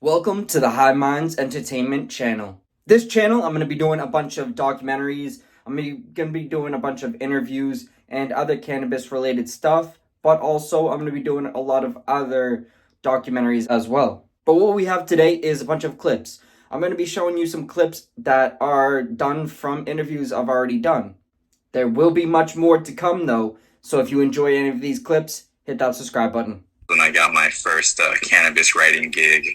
Welcome to the High Minds Entertainment channel. This channel, I'm going to be doing a bunch of documentaries. I'm going to be doing a bunch of interviews and other cannabis related stuff, but also I'm going to be doing a lot of other documentaries as well. But what we have today is a bunch of clips. I'm going to be showing you some clips that are done from interviews I've already done. There will be much more to come though, so if you enjoy any of these clips, hit that subscribe button. When I got my first cannabis writing gig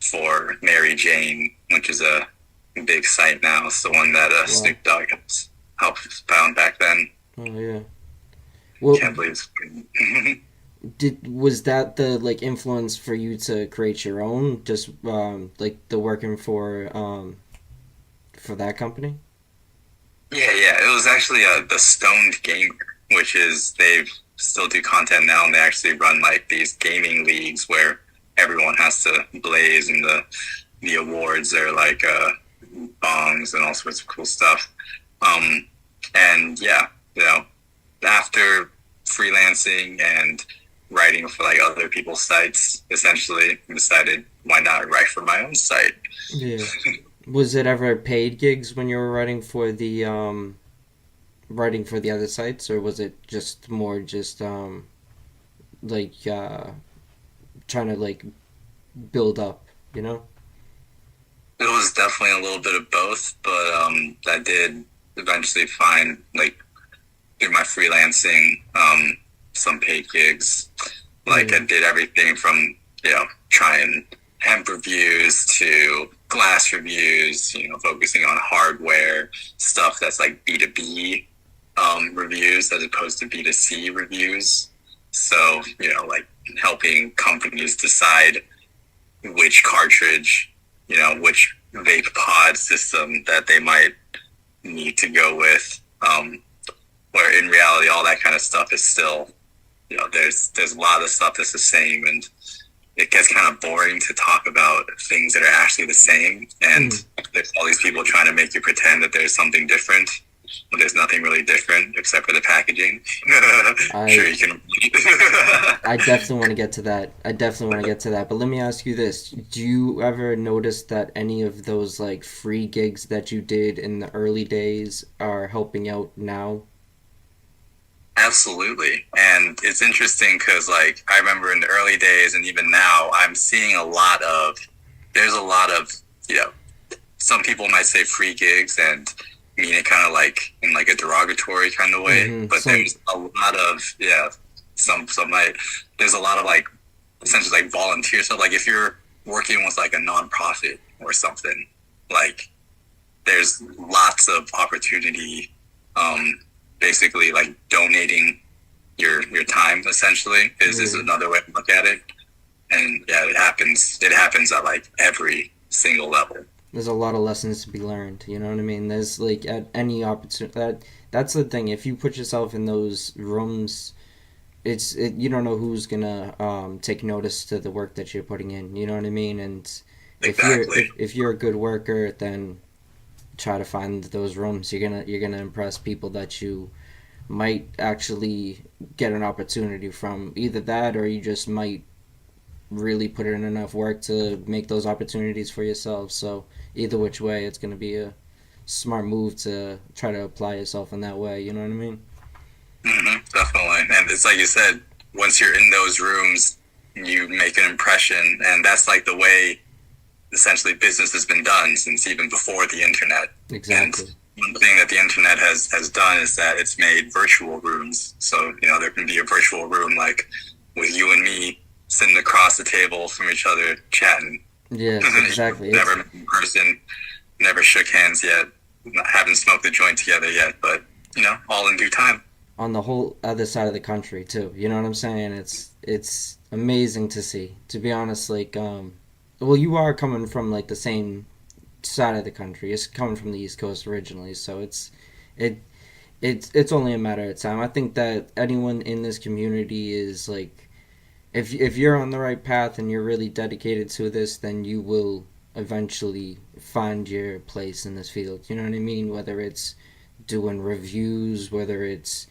for Mary Jane, which is a big site now. It's the one that Snoop Dogg helped found back then. Oh yeah. Well, Can't believe was that the influence for you to create your own, just the working for that company? Yeah. It was actually the Stoned Gamer, which is they still do content now, and they actually run like these gaming leagues where everyone has to blaze, and the awards are like bongs and all sorts of cool stuff. And yeah, after freelancing and writing for like other people's sites, essentially decided why not write for my own site. Yeah. Was it ever paid gigs when you were writing for the other sites, or was it just more just like trying to build up, you know? It was definitely a little bit of both, but I did eventually find, like, through my freelancing, some paid gigs. Like, I did everything from, trying hemp reviews to glass reviews, focusing on hardware, stuff that's like B2B reviews as opposed to B2C reviews. So, like helping companies decide which cartridge, which vape pod system that they might need to go with. Where in reality, all that kind of stuff is still, there's a lot of stuff that's the same, and it gets kind of boring to talk about things that are actually the same. And there's all these people trying to make you pretend that there's something different. But there's nothing really different except for the packaging. Sure, you can. I definitely want to get to that. But let me ask you this: do you ever notice that any of those free gigs that you did in the early days are helping out now? Absolutely. And it's interesting because, I remember in the early days and even now, I'm seeing there's a lot of, some people might say free gigs and mean it kind of like in like a derogatory kind of way. But there's a lot of, there's a lot of essentially volunteer stuff. Like if you're working with like a nonprofit or something, like there's lots of opportunity, basically like donating your time essentially is another way to look at it. And yeah, it happens at like every single level. There's a lot of lessons to be learned, you know what I mean? There's at any opportunity that's the thing. If you put yourself in those rooms, you don't know who's gonna take notice to the work that you're putting in, you know what I mean? And Exactly. if you're a good worker, then try to find those rooms. You're gonna impress people that you might actually get an opportunity from. Either that, or you just might really put in enough work to make those opportunities for yourself. So either which way, it's gonna be a smart move to try to apply yourself in that way. You know what I mean? Definitely. And it's like you said, once you're in those rooms, you make an impression, and that's like the way essentially business has been done since even before the internet. Exactly. And one thing that the internet has done is that it's made virtual rooms. So, there can be a virtual room like with you and me sitting across the table from each other chatting. Yeah, exactly. Never met in person, never shook hands yet, haven't smoked a joint together yet, but, all in due time. On the whole other side of the country too. You know what I'm saying? It's amazing to see. To be honest, well, you are coming from the same side of the country. It's coming from the East Coast originally, so it it's only a matter of time. I think that anyone in this community is if you're on the right path and you're really dedicated to this, then you will eventually find your place in this field. You know what I mean? Whether it's doing reviews, whether it's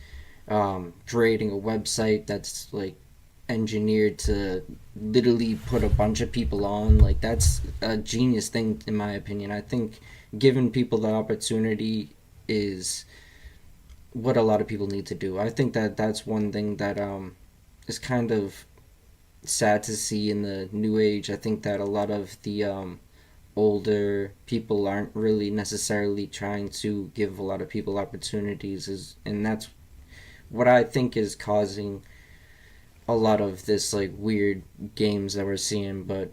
creating a website that's engineered to literally put a bunch of people on. Like that's a genius thing in my opinion. I think giving people the opportunity is what a lot of people need to do. I think that that's one thing that is kind of sad to see in the new age. I think that a lot of the older people aren't really necessarily trying to give a lot of people opportunities, is and that's what I think is causing a lot of this like weird games that we're seeing. But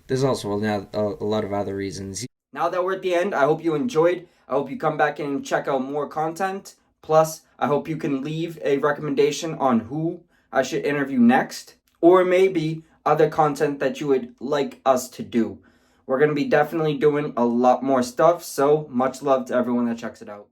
there's also a lot of other reasons. Now that we're at the end, I hope you enjoyed. I hope you come back and check out more content. Plus, I hope you can leave a recommendation on who I should interview next, or maybe other content that you would like us to do. We're going to be definitely doing a lot more stuff, so much love to everyone that checks it out.